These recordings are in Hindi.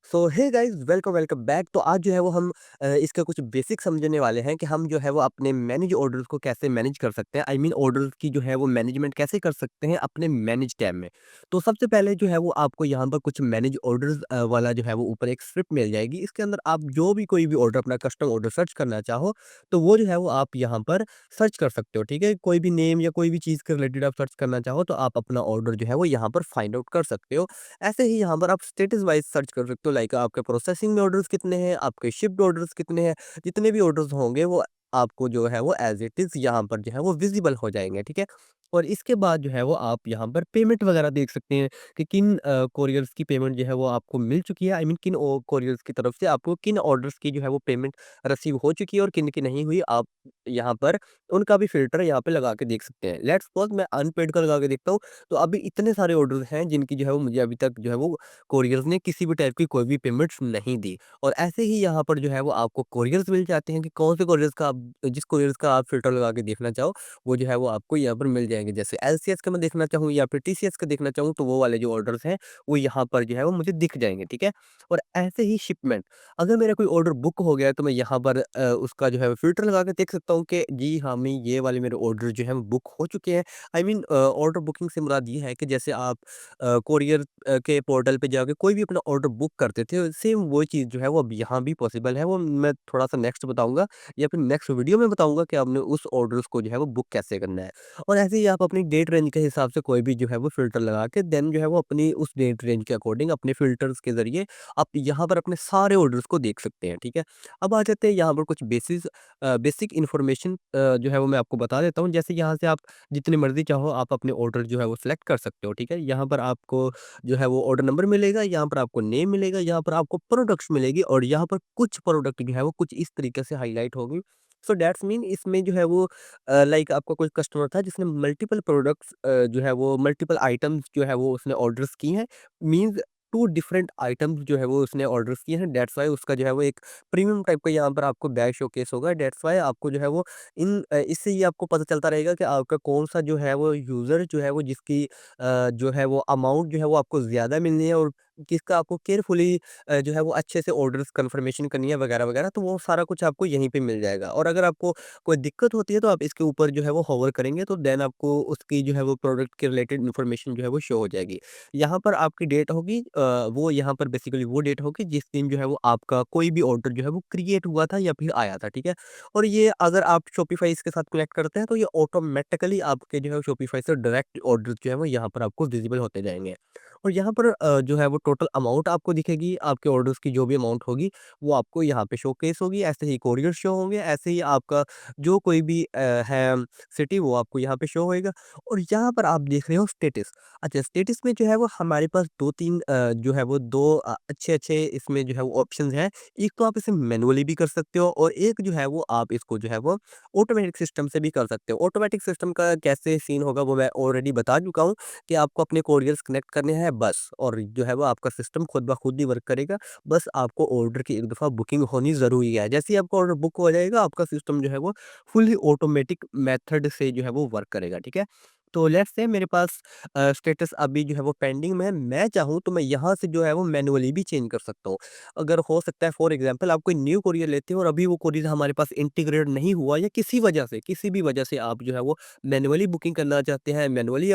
सो hey guys, welcome welcome back. तो आज जो है वो हम इसका कुछ बेसिक समझने वाले हैं कि हम जो है वो अपने मैनेज ऑर्डर्स को कैसे मैनेज कर सकते हैं। आई मीन ऑर्डर्स की जो है वो मैनेजमेंट कैसे कर सकते हैं अपने मैनेज टैब में। तो सबसे पहले जो है वो आपको यहाँ पर कुछ मैनेज ऑर्डर्स वाला जो है वो ऊपर एक स्क्रिप्ट मिल जाएगी। इसके अंदर आप जो भी कोई भी ऑर्डर अपना कस्टम ऑर्डर सर्च करना चाहो तो वो जो है वो आप यहाँ पर सर्च कर सकते हो। ठीक है, कोई भी नेम या कोई भी चीज़ के रिलेटेड आप सर्च करना चाहो तो आप अपना ऑर्डर जो है वो यहाँ पर फाइंड आउट कर सकते हो। ऐसे ही यहाँ पर आप स्टेटस वाइज़ सर्च कर सकते हो, लाइक आपके प्रोसेसिंग में ऑर्डर्स कितने हैं, आपके शिप्ड ऑर्डर्स कितने हैं। जितने भी ऑर्डर्स होंगे वो आपको जो है वो एज़ इट इज़ यहाँ पर जो है वो विज़िबल हो जाएँगे, ठीक है? और इसके बाद जो है वो आप यहाँ पर पेमेंट वगैरह देख सकते हैं कि किन कोरियर्स की पेमेंट जो है वो आपको मिल चुकी है। आई मीन किन कोरियर्स की तरफ से आपको किन ऑर्डर्स की जो है वो पेमेंट रिसीव हो चुकी है और किन की नहीं हुई। आप यहाँ पर उनका भी फ़िल्टर यहाँ पे लगा के देख सकते हैं। लेट्स सपोज़ मैं अनपेड का लगा के देखता हूँ। तो अभी इतने सारे ऑर्डर्स हैं जिनकी जो है वो मुझे अभी तक जो है वो कोरियर्स ने किसी भी टाइप की कोई भी पेमेंट्स नहीं दी। और ऐसे ही यहाँ पर जो है वो आपको कोरियर्स मिल जाते हैं कि कौन से कोरियर्स का आप जिस कोरियर्स का आप फ़िल्टर लगा के देखना चाहो, वो जो है वो आपको यहाँ पर मिल जाएँगे। जैसे एलसीएस का मैं देखना चाहूँ या फिर टीसीएस का देखना चाहूँ तो वो वाले जो ऑर्डर्स हैं, वो यहाँ पर जो है वो मुझे दिख जाएँगे, ठीक है? और ऐसे ही शिपमेंट, अगर मेरा कोई ऑर्डर बुक हो गया है तो मैं यहाँ पर उसका जो है फ़िल्टर लगा के देख सकता हूँ कि जी हाँ, मैं ये वाले मेरे ऑर्डर जो हैं वो बुक हो चुके हैं। आई मीन ऑर्डर बुकिंग से मुराद ये है कि जैसे आप कोरियर के पोर्टल पे जाके कोई भी अपना ऑर्डर बुक करते थे, सेम वो चीज़ जो है वो अब यहाँ भी पॉसिबल है। वो मैं थोड़ा-सा नेक्स्ट बताऊँगा या फिर नेक्स्ट वीडियो में बताऊँगा कि आपने उस ऑर्डर्स को जो है वो बुक कैसे करना है। और ऐसे ही आप अपनी डेट रेंज के हिसाब से कोई भी जो है वो फ़िल्टर लगा के देन जो है वो अपनी उस डेट रेंज के अकॉर्डिंग अपने फ़िल्टर्स के ज़रिए आप यहाँ पर अपने सारे ऑर्डर्स को देख सकते हैं, ठीक है? अब आ जाते हैं यहाँ पर कुछ बेसिक इन्फॉर्मेशन जो है वो मैं आपको बता देता हूँ। जैसे यहाँ से आप जितनी मर्ज़ी चाहो आप अपने ऑर्डर जो है वो सिलेक्ट कर सकते हो, ठीक है? यहाँ पर आपको जो है वो ऑर्डर नंबर मिलेगा, यहाँ पर आपको नेम मिलेगा, यहाँ पर आपको प्रोडक्ट्स मिलेगी और यहाँ पर कुछ प्रोडक्ट जो है वो कुछ इस तरीके से हाइलाइट होगी। सो दैट्स मीन इसमें जो है वो लाइक आपका कोई कस्टमर था जिसने मल्टीपल प्रोडक्ट्स जो है वो मल्टीपल आइटम्स जो है वो उसने ऑर्डर्स की हैं। मीन्स 2 डिफरेंट आइटम्स जो है वो उसने ऑर्डर्स किए हैं। दैट्स व्हाई उसका जो है वो एक प्रीमियम टाइप का यहाँ पर आपको बैग शोकेस होगा। दैट्स व्हाई आपको जो है वो इससे ये आपको पता चलता रहेगा कि आपका कौन-सा जो है वो यूज़र जो है वो जिसकी जो है वो अमाउंट जो है वो आपको ज़्यादा मिलनी है और किसका आपको केयरफुली जो है वो अच्छे से ऑर्डर्स कन्फर्मेशन करनी है वगैरह-वगैरह, तो वो सारा कुछ आपको यहीं पे मिल जाएगा। और अगर आपको कोई दिक्कत होती है तो आप इसके ऊपर जो है वो होवर करेंगे तो देन आपको उसकी जो है वो प्रोडक्ट के रिलेटेड इन्फॉर्मेशन जो है वो शो हो जाएगी। यहाँ पर आपकी डेट होगी वो यहाँ पर बेसिकली वो डेट होगी जिस दिन जो है वो आपका कोई भी ऑर्डर जो है वो क्रिएट हुआ था या फिर आया था, ठीक है? और ये अगर आप शॉपिफ़ाई इसके साथ कनेक्ट करते हैं तो ये ऑटोमैटिकली आपके जो है शॉपिफ़ाई से डायरेक्ट ऑर्डर जो है वो यहाँ पर आपको विज़िबल होते जाएँगे। और यहाँ पर जो है वो टोटल अमाउंट आपको दिखेगी, आपके ऑर्डर्स की जो भी अमाउंट होगी, वो आपको यहाँ पे शोकेस होगी। ऐसे ही कोरियर शो होंगे, ऐसे ही आपका जो कोई भी है सिटी वो आपको यहाँ पे शो होएगा। और यहाँ पर आप देख रहे हो स्टेटस। अच्छा, स्टेटस में जो है वो हमारे पास 2-3 जो है वो 2 अच्छे-अच्छे इसमें जो है वो ऑप्शंस हैं। एक तो आप इसे मैनुअली भी कर सकते हो और एक जो है वो आप इसको जो है वो ऑटोमेटिक सिस्टम से भी कर सकते हो। ऑटोमेटिक सिस्टम का कैसे सीन होगा वो मैं ऑलरेडी बता चुका हूँ कि आपको अपने कोरियर्स कनेक्ट करने हैं बस, और जो है वो आपका सिस्टम खुद ब खुद ही वर्क करेगा। बस आपको ऑर्डर की एक दफ़ा बुकिंग होनी ज़रूरी है। जैसे ही आपका ऑर्डर बुक हो जाएगा, आपका सिस्टम जो है वो फुली ऑटोमेटिक मेथड से जो है वो वर्क करेगा, ठीक है? तो लेट्स से मेरे पास स्टेटस अभी जो है वो पेंडिंग में है। मैं चाहूँ तो मैं यहाँ से जो है वो मैनुअली भी चेंज कर सकता हूँ। अगर हो सकता है फॉर एग्ज़ाम्पल आप कोई न्यू कोरियर लेते हो और अभी वो कोरियर हमारे पास इंटीग्रेट नहीं हुआ या किसी वजह से, किसी भी वजह से आप जो है वो मैनुअली बुकिंग करना चाहते हैं, मैनुअली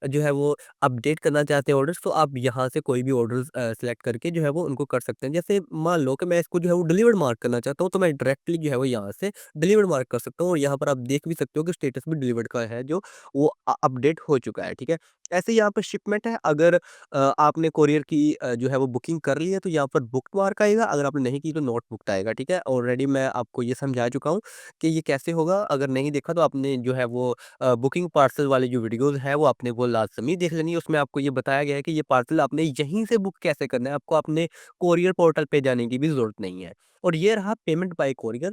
जो है वो अपडेट करना चाहते हैं ऑर्डर्स, तो आप यहाँ से कोई भी ऑर्डर्स सेलेक्ट करके जो है वो उनको कर सकते हैं। जैसे मान लो कि मैं इसको जो है वो डिलीवर्ड मार्क करना चाहता हूँ, तो मैं डायरेक्टली जो है वो यहाँ से डिलीवर्ड मार्क कर सकता हूँ और यहाँ पर आप देख भी सकते हो कि स्टेटस भी डिलीवर्ड का है जो वो अपडेट हो चुका है, ठीक है? ऐसे ही यहाँ पर शिपमेंट है, अगर आपने कोरियर की जो है वो बुकिंग कर ली है तो यहाँ पर बुक्ड मार्क आएगा, अगर आपने नहीं की तो नॉट बुक्ड आएगा, ठीक है? ऑलरेडी मैं आपको ये समझा चुका हूँ कि ये कैसे होगा। अगर नहीं देखा तो आपने जो है वो बुकिंग पार्सल वाली जो वीडियोज़ हैं वो आपने वो लाज़मी देख लेनी है। उसमें आपको ये बताया गया है कि ये पार्सल आपने यहीं से बुक कैसे करना है, आपको अपने कोरियर पोर्टल पे जाने की भी ज़रूरत नहीं है। और ये रहा पेमेंट बाय कोरियर।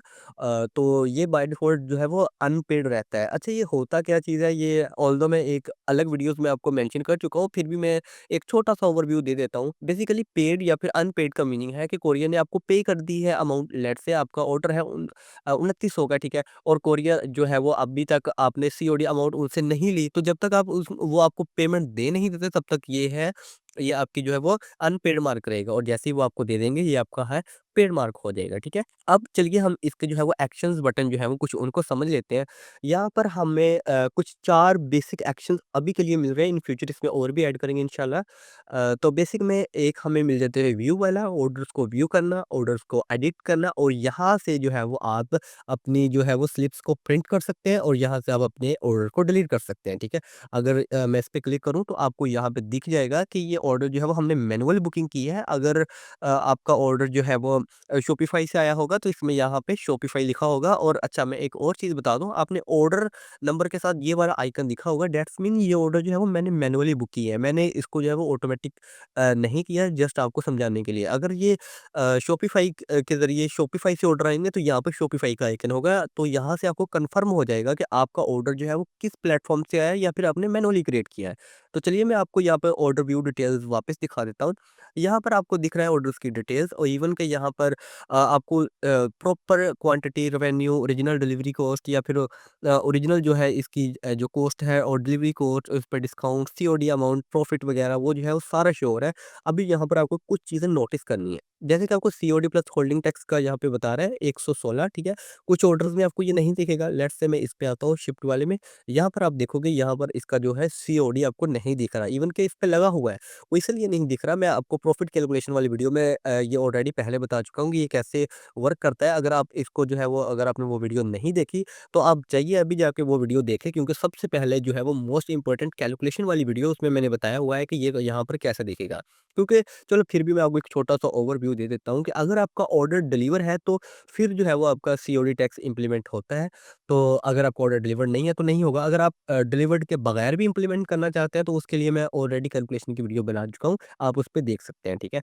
तो ये बाय डिफ़ॉल्ट जो है वो अनपेड रहता है। अच्छा, ये होता क्या चीज़ है, ये ऑल्दो मैं एक अलग वीडियोज़ में आपको मेंशन कर चुका हूँ, फिर भी मैं एक छोटा-सा ओवरव्यू दे देता हूँ। बेसिकली पेड या फिर अनपेड का मीनिंग है कि कोरियर ने आपको पे कर दी है अमाउंट। लेट्स से आपका ऑर्डर है 2900 का, ठीक है? और कोरियर जो है वो अभी तक आपने सीओडी अमाउंट उनसे नहीं ली, तो जब तक आप उस वो आपको पेमेंट दे नहीं देते तब तक ये है ये आपकी जो है वो अनपेड मार्क रहेगा और जैसे ही वो आपको दे देंगे ये आपका है पेड मार्क हो जाएगा, ठीक है? अब चलिए हम इसके जो है वो एक्शंस बटन जो है वो कुछ उनको समझ लेते हैं। यहाँ पर हमें कुछ 4 बेसिक एक्शंस अभी के लिए मिल रहे हैं, इन फ्यूचर इसमें और भी ऐड करेंगे इंशाल्लाह। तो बेसिक में एक हमें मिल जाते हैं व्यू वाला, ऑर्डर्स को व्यू करना, ऑर्डर्स को एडिट करना और यहाँ से जो है वो आप अपनी जो है वो स्लिप्स को प्रिंट कर सकते हैं और यहाँ से आप अपने ऑर्डर को डिलीट कर सकते हैं, ठीक है? अगर मैं इस पे क्लिक करूँ तो आपको यहाँ पे दिख जाएगा कि ये ऑर्डर जो है वो हमने मैनुअल बुकिंग की है। अगर आपका ऑर्डर जो है वो शॉपिफ़ाई से आया होगा तो इसमें यहाँ पे शॉपिफ़ाई लिखा होगा और अच्छा मैं एक और चीज़ बता दूँ, आपने ऑर्डर नंबर के साथ ये वाला आइकन दिखा होगा, दैट्स मीन ये ऑर्डर जो है वो मैंने मैनुअली बुक की है। मैंने इसको जो है वो ऑटोमेटिक नहीं किया, जस्ट आपको समझाने के लिए। अगर ये शॉपिफ़ाई के ज़रिए शॉपिफ़ाई से ऑर्डर आएँगे तो यहाँ पे शॉपिफ़ाई का आइकन होगा, तो यहाँ से आपको कन्फर्म हो जाएगा कि आपका ऑर्डर जो है वो किस प्लेटफ़ॉर्म से आया है या फिर आपने मैनुअली क्रिएट किया है। तो चलिए मैं आपको यहाँ पे ऑर्डर व्यू डिटेल्स वापस दिखा देता हूँ। यहाँ पर आपको दिख रहा है ऑर्डर्स की डिटेल्स और इवन के यहाँ पर आपको proper quantity, revenue, original delivery cost या फिर ओरिजिनल जो है इसकी जो कॉस्ट है और डिलीवरी कॉस्ट, उस पे डिस्काउंट, सीओडी अमाउंट, प्रॉफिट वगैरह वो जो है वो सारा शो हो रहा है। अभी यहाँ पर आपको कुछ चीज़ें नोटिस करनी है। जैसे कि आपको सीओडी प्लस होल्डिंग टैक्स का यहाँ पे बता रहा है 116, ठीक है? कुछ ऑर्डर्स में आपको ये नहीं दिखेगा। लेट्स से मैं इस पे आता हूँ शिफ्ट वाले में। यहाँ पर आप देखोगे यहाँ पर इसका जो है सीओडी आपको नहीं दिख रहा। इवन कि इस पे लगा हुआ है, वो इसलिए नहीं दिख रहा। मैं आपको प्रॉफिट कैलकुलेशन वाली वीडियो में ये ऑलरेडी पहले बता चुका हूँ कि ये कैसे वर्क करता है। अगर आप इसको जो है वो अगर आपने वो वीडियो नहीं देखी, तो आप जाइए अभी जाके वो वीडियो देखें क्योंकि सबसे पहले जो है वो मोस्ट इम्पोर्टेंट कैलकुलेशन वाली वीडियो उसमें मैंने बताया हुआ है कि ये यहाँ पर कैसे दिखेगा। क्योंकि चलो फिर भी मैं आपको एक छोटा-सा ओवरव्यू दे देता हूँ कि अगर आपका ऑर्डर डिलीवर है तो फिर जो है वो आपका सीओडी टैक्स इम्प्लीमेंट होता है। तो अगर आपका ऑर्डर डिलीवर्ड नहीं है तो नहीं होगा। अगर आप डिलीवर्ड के बगैर भी इम्प्लीमेंट करना चाहते हैं तो उसके लिए मैं ऑलरेडी कैलकुलेशन की वीडियो बना चुका हूँ। आप उस पे देख सकते हैं, ठीक है?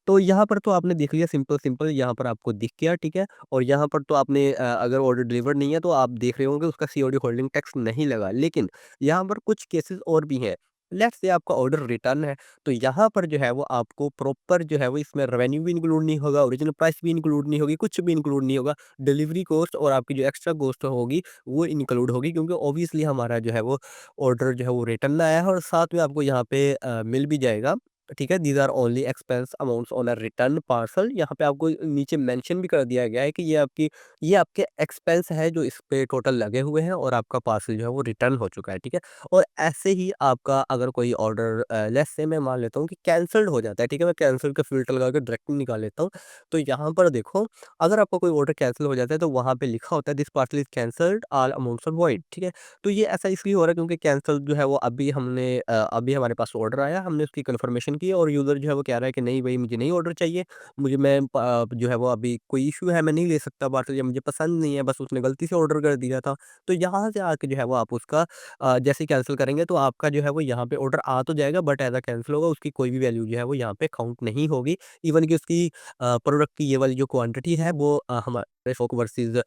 तो यहाँ पर तो आपने देख लिया सिंपल-सिंपल यहाँ पर आपको दिख गया, ठीक है? और यहाँ पर तो आपने अगर ऑर्डर डिलीवर्ड नहीं है तो आप देख रहे होंगे उसका सीओडी होल्डिंग टैक्स नहीं लगा। लेकिन यहाँ पर कुछ केसेस और भी हैं। लेट्स से आपका ऑर्डर रिटर्न है, तो यहाँ पर जो है वो आपको प्रॉपर जो है वो इसमें रेवेन्यू भी इंक्लूड नहीं होगा, ओरिजिनल प्राइस भी इंक्लूड नहीं होगी, कुछ भी इंक्लूड नहीं होगा। डिलीवरी कॉस्ट और आपकी जो एक्स्ट्रा कॉस्ट होगी, वो इंक्लूड होगी क्योंकि ऑब्वियसली हमारा जो है वो ऑर्डर जो है वो रिटर्न आया है और साथ में आपको यहाँ पे मिल भी जाएगा। ठीक है, these are only expense amounts on a return parcel. यहाँ पे आपको नीचे मेंशन भी कर दिया गया है कि ये आपके एक्सपेंस है जो इस पे टोटल लगे हुए हैं और आपका पार्सल जो है वो रिटर्न हो चुका है, ठीक है? और ऐसे ही आपका अगर कोई ऑर्डर लेट्स से मैं मान लेता हूँ कि कैंसल्ड हो जाता है, ठीक है? मैं कैंसल का फ़िल्टर लगा के डायरेक्ट निकाल लेता हूँ। तो यहाँ पर देखो, अगर आपका कोई ऑर्डर कैंसल हो जाता है तो वहाँ पे लिखा होता है this parcel is cancelled, all amounts are void, ठीक है? तो ये ऐसा इसलिए हो रहा है क्योंकि कैंसल जो है वो अभी हमारे पास ऑर्डर आया, हमने उसकी कन्फर्मेशन की और यूज़र जो है वो कह रहा है कि नहीं भई मुझे नहीं ऑर्डर चाहिए। जो है वो अभी कोई इश्यू है, मैं नहीं ले सकता पार्सल या मुझे पसंद नहीं है, बस उसने गलती से ऑर्डर कर दिया था। तो यहाँ से आके जो है वो आप उसका जैसे ही कैंसल करेंगे तो आपका जो है वो यहाँ पे ऑर्डर आ तो जाएगा बट एज़ अ कैंसल होगा, उसकी कोई भी वैल्यू जो है वो यहाँ पे काउंट नहीं होगी। इवन कि उसकी प्रोडक्ट की ये वाली जो क्वांटिटी है वो हमारे स्टॉक वर्सेज़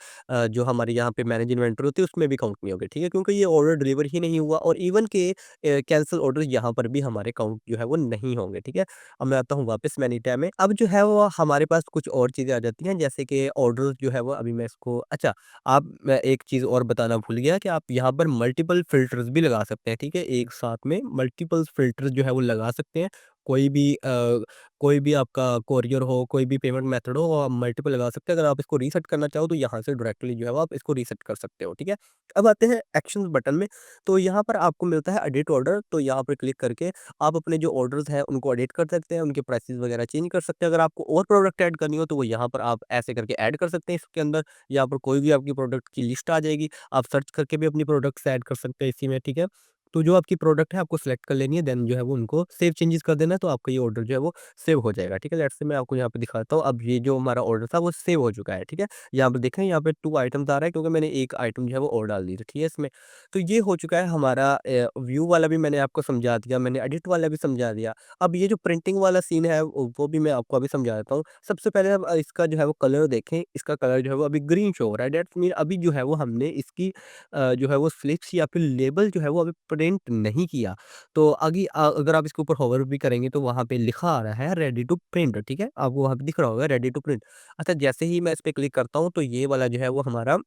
जो हमारे यहाँ पे मैनेज इन्वेंटरी होती है उसमें भी काउंट नहीं होगी, ठीक है? क्योंकि ये ऑर्डर डिलीवर ही नहीं हुआ और इवन के कैंसल ऑर्डर यहाँ पर भी हमारे काउंट जो है वो नहीं होंगे, ठीक है? अब मैं आता हूँ वापस मैनीटैब में। अब जो है वो हमारे पास कुछ और चीज़ें आ जाती हैं जैसे कि ऑर्डर जो है वो अभी मैं इसको अच्छा आप मैं एक चीज़ और बताना भूल गया कि आप यहाँ पर मल्टीपल फ़िल्टर्स भी लगा सकते हैं, ठीक है? एक साथ में मल्टीपल फ़िल्टर जो है वो लगा सकते हैं। कोई भी आपका कोरियर हो, कोई भी पेमेंट मेथड हो, वो आप मल्टीपल लगा सकते हैं। अगर आप इसको रीसेट करना चाहो तो यहाँ से डायरेक्टली जो है वो आप इसको रीसेट कर सकते हो, ठीक है? अब आते हैं एक्शंस बटन में, तो यहाँ पर आपको मिलता है एडिट ऑर्डर, तो यहाँ पर क्लिक करके आप अपने जो ऑर्डर्स हैं उनको एडिट कर सकते हैं, उनके प्राइसेस वगैरह चेंज कर सकते हैं। अगर आपको और प्रोडक्ट ऐड करनी हो तो वो यहाँ पर आप ऐसे करके ऐड कर सकते हैं इसके अंदर। यहाँ पर कोई भी आपकी प्रोडक्ट की लिस्ट आ जाएगी, आप सर्च करके भी अपनी प्रोडक्ट्स ऐड कर सकते हैं इसी में, ठीक है? तो जो आपकी प्रोडक्ट है आपको सेलेक्ट कर लेनी है, देन जो है वो उनको सेव चेंजेस कर देना है, तो आपका ये ऑर्डर जो है वो सेव हो जाएगा, ठीक है? लेट्स से मैं आपको यहाँ पे दिखाता हूँ, अब ये जो हमारा ऑर्डर था वो सेव हो चुका है, ठीक है? यहाँ पे देखें, यहाँ पे 2 आइटम्स आ रहा है क्योंकि मैंने 1 आइटम जो है वो और डाल दी थी, ठीक है इसमें। तो ये हो चुका है हमारा व्यू वाला भी मैंने आपको समझा दिया, मैंने एडिट वाला भी समझा दिया। अब ये जो प्रिंटिंग वाला सीन है वो भी मैं आपको अभी समझा देता हूँ। सबसे पहले अब इसका जो है वो कलर देखें, इसका कलर जो है वो अभी ग्रीन शो हो रहा है, दैट्स मीन अभी जो है वो हमने इसकी जो है वो स्लिप्स या फिर लेबल जो है वो अभी प्रिंट नहीं किया। तो अगर आप इसके ऊपर होवर भी करेंगे तो वहाँ पे लिखा आ रहा है रेडी टू प्रिंट, ठीक है? आपको वहाँ पे दिख रहा होगा रेडी टू प्रिंट। अच्छा जैसे ही मैं इस पे क्लिक करता हूँ तो ये वाला जो है वो हमारा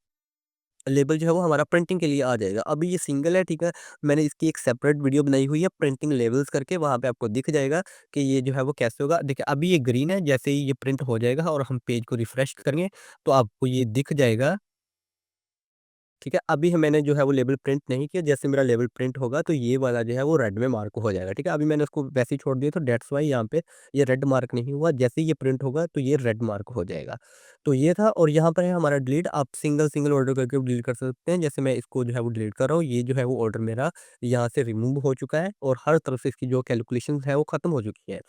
लेबल जो है वो हमारा प्रिंटिंग के लिए आ जाएगा। अभी ये सिंगल है, ठीक है? मैंने इसकी एक सेपरेट वीडियो बनाई हुई है प्रिंटिंग लेवल्स करके, वहाँ पे आपको दिख जाएगा कि ये जो है वो कैसे होगा। देखिए अभी ये ग्रीन है, जैसे ही ये प्रिंट हो जाएगा और हम पेज को रिफ्रेश करेंगे, तो आपको ये दिख जाएगा। ठीक है, अभी मैंने जो है वो लेबल प्रिंट नहीं किया, जैसे मेरा लेबल प्रिंट होगा तो ये वाला जो है वो रेड में मार्क हो जाएगा, ठीक है? अभी मैंने उसको वैसे ही छोड़ दिया तो दैट्स व्हाई यहाँ पे ये रेड मार्क नहीं हुआ, जैसे ही ये प्रिंट होगा तो ये रेड मार्क हो जाएगा। तो ये था और यहाँ पर है हमारा डिलीट, आप सिंगल-सिंगल ऑर्डर करके डिलीट कर सकते हैं, जैसे मैं इसको जो है वो डिलीट कर रहा हूँ, ये जो है वो ऑर्डर मेरा यहाँ से रिमूव हो चुका है और हर तरफ से इसकी जो कैलकुलेशंस है वो खत्म हो चुकी है।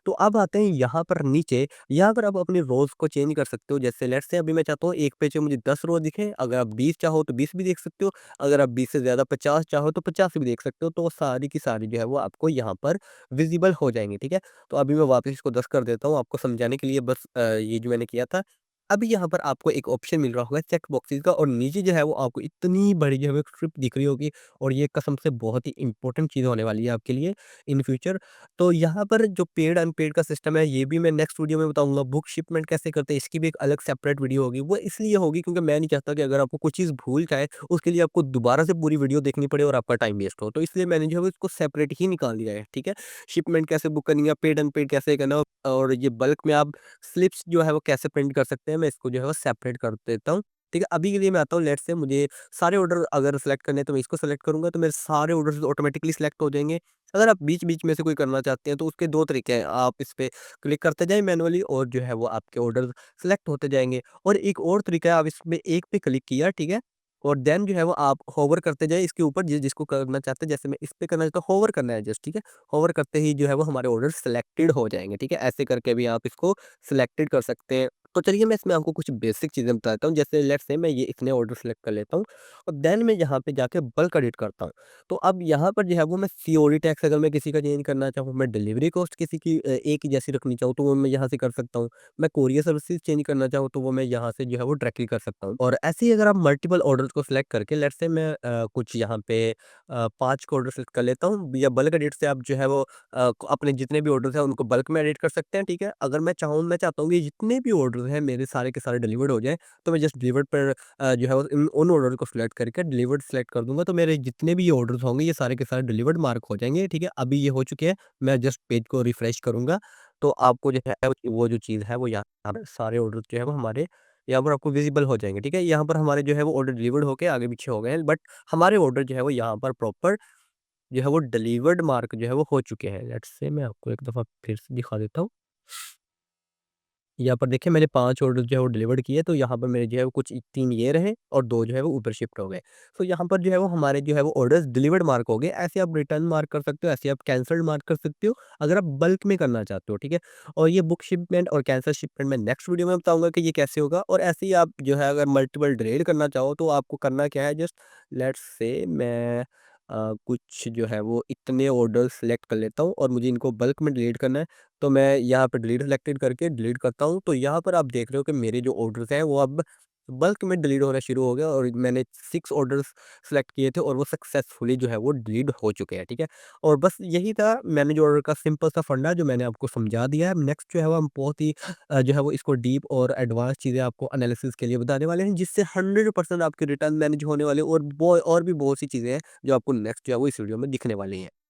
तो अब आते हैं यहाँ पर नीचे, यहाँ पर आप अपनी रोज़ को चेंज कर सकते हो। जैसे लेट्स से अभी मैं चाहता हूँ एक पेज में मुझे 10 रो दिखें, अगर आप 20 चाहो तो 20 भी देख सकते हो, अगर आप 20 से ज़्यादा 50 चाहो तो 50 भी देख सकते हो। तो वो सारी की सारी जो है वो आपको यहाँ पर विज़िबल हो जाएँगी, ठीक है? तो अभी मैं वापस इसको 10 कर देता हूँ आपको समझाने के लिए, बस ये जो मैंने किया था। अभी यहाँ पर आपको एक ऑप्शन मिल रहा होगा चेक बॉक्सेस का और नीचे जो है वो आपको इतनी बड़ी जो है वो एक स्ट्रिप दिख रही होगी और ये कसम से बहुत ही इंपॉर्टेंट चीज़ होने वाली है आपके लिए इन फ्यूचर। तो यहाँ पर जो पेड अनपेड का सिस्टम है, ये भी मैं नेक्स्ट वीडियो में बताऊँगा। बुक शिपमेंट कैसे करते हैं, इसकी भी एक अलग सेपरेट वीडियो होगी। वो इसलिए होगी क्योंकि मैं नहीं चाहता कि अगर आपको कुछ चीज़ भूल जाए, उसके लिए आपको दोबारा से पूरी वीडियो देखनी पड़े और आपका टाइम वेस्ट हो। तो इसलिए मैंने जो है वो इसको सेपरेट ही निकाल दिया है, ठीक है? शिपमेंट कैसे बुक करनी है, पेड अनपेड कैसे करना है और ये बल्क में आप स्लिप्स जो है वो कैसे प्रिंट कर सकते हैं, मैं इसको जो है वो सेपरेट कर देता हूँ। ठीक है? अभी के लिए मैं आता हूँ, लेट्स से मुझे सारे ऑर्डर अगर सेलेक्ट करने हैं, तो मैं इसको सेलेक्ट करूँगा, तो मेरे सारे ऑर्डर्स ऑटोमैटिकली सेलेक्ट हो जाएँगे। अगर आप बीच-बीच में से कोई करना चाहते हैं तो उसके 2 तरीके हैं। आप इस पे क्लिक करते जाएँ मैनुअली और जो है वो आपके ऑर्डर सेलेक्ट होते जाएँगे। और एक और तरीका है, आप इसमें एक पे क्लिक किया, ठीक है? और देन जो है वो आप होवर करते जाएँ इसके ऊपर जिसको करना चाहते हैं। जैसे मैं इस पे करना चाहता हूँ, होवर करना है जस्ट, ठीक है? होवर करते ही जो है वो हमारे ऑर्डर सेलेक्टेड हो जाएँगे, ठीक है? ऐसे करके भी आप इसको सिलेक्टेड कर सकते हैं। तो चलिए मैं इसमें आपको कुछ बेसिक चीज़ें बताता हूँ। जैसे लेट्स से मैं ये इतने ऑर्डर सेलेक्ट कर लेता हूँ और देन मैं यहाँ पे जाके बल्क एडिट करता हूँ। तो अब यहाँ पर जो है वो मैं सीओडी टैक्स अगर मैं किसी का चेंज करना चाहूँ, मैं डिलीवरी कॉस्ट किसी की एक ही जैसी रखनी चाहूँ तो वो मैं यहाँ से कर सकता हूँ। मैं कोरियर सर्विसेज़ चेंज करना चाहूँ तो वो मैं यहाँ से जो है वो डायरेक्टली कर सकता हूँ। और ऐसे ही अगर आप मल्टीपल ऑर्डर्स को सिलेक्ट करके लेट्स से मैं कुछ यहाँ पे 5 को ऑर्डर सेलेक्ट कर लेता हूँ या बल्क एडिट से आप जो है वो अपने जितने भी ऑर्डर्स हैं उनको बल्क में एडिट कर सकते हैं, ठीक है? अगर मैं चाहता हूँ कि जितने भी ऑर्डर हैं मेरे सारे के सारे डिलीवर्ड हो जाएँ, तो मैं जस्ट डिलीवर्ड पर जो है वो उन ऑर्डर को सिलेक्ट करके डिलीवर्ड सिलेक्ट कर दूँगा, तो मेरे जितने भी ये ऑर्डर्स होंगे ये सारे के सारे डिलीवर्ड मार्क हो जाएँगे, ठीक है? अभी ये हो चुके हैं, मैं जस्ट पेज को रिफ्रेश करूँगा, तो आपको जो है वो जो चीज़ है वो यहाँ पे सारे ऑर्डर जो है वो हमारे यहाँ पर आपको विज़िबल हो जाएँगे, ठीक है? यहाँ पर हमारे जो है वो ऑर्डर डिलीवर्ड होके आगे-पीछे हो गए हैं, बट हमारे ऑर्डर जो है वो यहाँ पर प्रॉपर जो है वो डिलीवर्ड मार्क जो है वो हो चुके हैं। लेट्स से मैं आपको एक दफ़ा फिर से दिखा देता हूँ। यहाँ पर देखिए मैंने 5 ऑर्डर जो है वो डिलीवर्ड किए, तो यहाँ पर मेरे जो है वो कुछ 3 ये रहे और 2 जो है वो ऊपर शिफ्ट हो गए। तो यहाँ पर जो है वो हमारे जो है वो ऑर्डर्स डिलीवर्ड मार्क हो गए। ऐसे आप रिटर्न मार्क कर सकते हो, ऐसे आप कैंसल्ड मार्क कर सकते हो, अगर आप बल्क में करना चाहते हो, ठीक है? और ये बुक शिपमेंट और कैंसल शिपमेंट मैं नेक्स्ट वीडियो में बताऊँगा कि ये कैसे होगा और ऐसे ही आप जो है अगर मल्टीपल डिलीट करना चाहो तो आपको करना क्या है, जस्ट लेट्स से मैं कुछ जो है वो इतने ऑर्डर सेलेक्ट कर लेता हूँ और मुझे इनको बल्क में डिलीट करना है। तो मैं यहाँ पे डिलीट सिलेक्टेड करके डिलीट करता हूँ, तो यहाँ पर आप देख रहे हो कि मेरे जो ऑर्डर्स हैं वो अब बल्क में डिलीट होना शुरू हो गया और मैंने 6 ऑर्डर्स सेलेक्ट किए थे और वो सक्सेसफुली जो है वो डिलीट हो चुके हैं, ठीक है? और बस यही था मैनेज ऑर्डर का सिंपल सा फंडा जो मैंने आपको समझा दिया है। नेक्स्ट जो है वो हम बहुत ही जो है वो इसको डीप और एडवांस चीज़ें आपको एनालिसिस के लिए बताने वाले हैं, जिससे 100% आपके रिटर्न मैनेज होने वाले और भी बहुत सी चीज़ें हैं जो आपको नेक्स्ट जो है वो इस वीडियो में दिखने वाली हैं।